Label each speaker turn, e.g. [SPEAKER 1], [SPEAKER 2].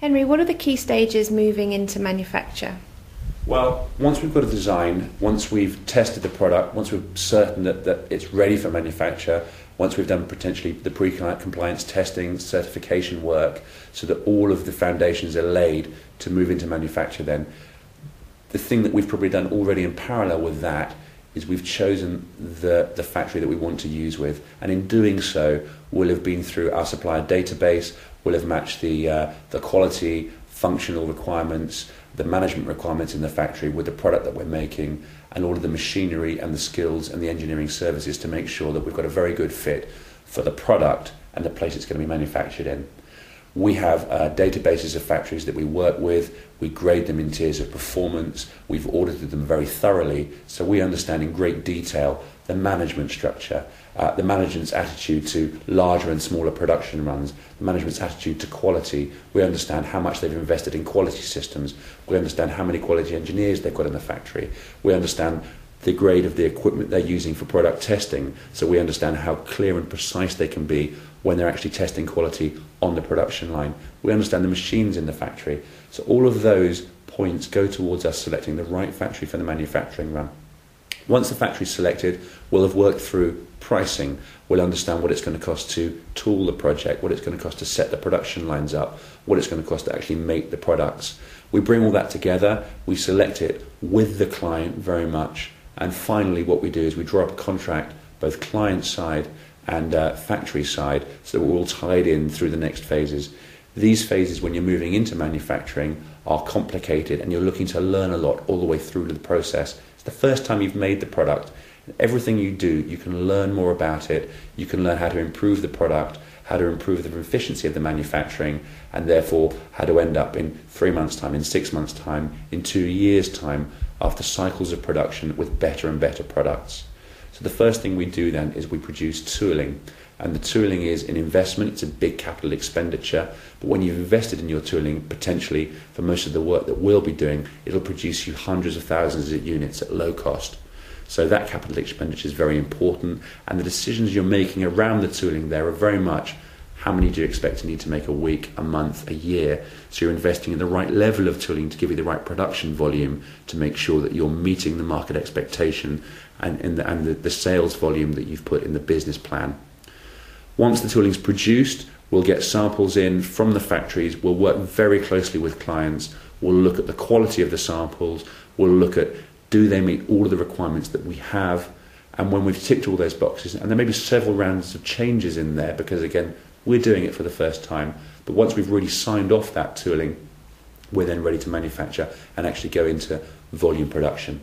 [SPEAKER 1] Henry, what are the key stages moving into manufacture?
[SPEAKER 2] Well, once we've got a design, once we've tested the product, once we're certain that it's ready for manufacture, once we've done potentially the pre-compliance testing, certification work, so that all of the foundations are laid to move into manufacture, then the thing that we've probably done already in parallel with that is we've chosen the factory that we want to use with, and in doing so we'll have been through our supplier database, we'll have matched the quality, functional requirements, the management requirements in the factory with the product that we're making, and all of the machinery and the skills and the engineering services to make sure that we've got a very good fit for the product and the place it's going to be manufactured in. We have databases of factories that we work with. We grade them in tiers of performance. We've audited them very thoroughly, so we understand in great detail the management structure, the management's attitude to larger and smaller production runs, the management's attitude to quality. We understand how much they've invested in quality systems. We understand how many quality engineers they've got in the factory. We understand the grade of the equipment they're using for product testing, so we understand how clear and precise they can be when they're actually testing quality on the production line. We understand the machines in the factory. So all of those points go towards us selecting the right factory for the manufacturing run. Once the factory's selected, we'll have worked through pricing. We'll understand what it's going to cost to tool the project, what it's going to cost to set the production lines up, what it's going to cost to actually make the products. We bring all that together, we select it with the client very much, and finally what we do is we draw up a contract, both client side and factory side, so that we're all tied in through the next phases. These phases, when you're moving into manufacturing, are complicated and you're looking to learn a lot all the way through to the process. It's the first time you've made the product. Everything you do, you can learn more about it, you can learn how to improve the product, how to improve the efficiency of the manufacturing, and therefore how to end up in 3 months' time, in 6 months' time, in 2 years' time, after cycles of production with better and better products. So the first thing we do then is we produce tooling, and the tooling is an investment. It's a big capital expenditure, but when you've invested in your tooling, potentially for most of the work that we'll be doing, it'll produce you hundreds of thousands of units at low cost. So that capital expenditure is very important, and the decisions you're making around the tooling there are very much how many do you expect to need to make a week, a month, a year. So you're investing in the right level of tooling to give you the right production volume to make sure that you're meeting the market expectation and the sales volume that you've put in the business plan. Once the tooling's produced, we'll get samples in from the factories. We'll work very closely with clients. We'll look at the quality of the samples. We'll look at, do they meet all of the requirements that we have? And when we've ticked all those boxes, and there may be several rounds of changes in there because, again, we're doing it for the first time, but once we've really signed off that tooling, we're then ready to manufacture and actually go into volume production.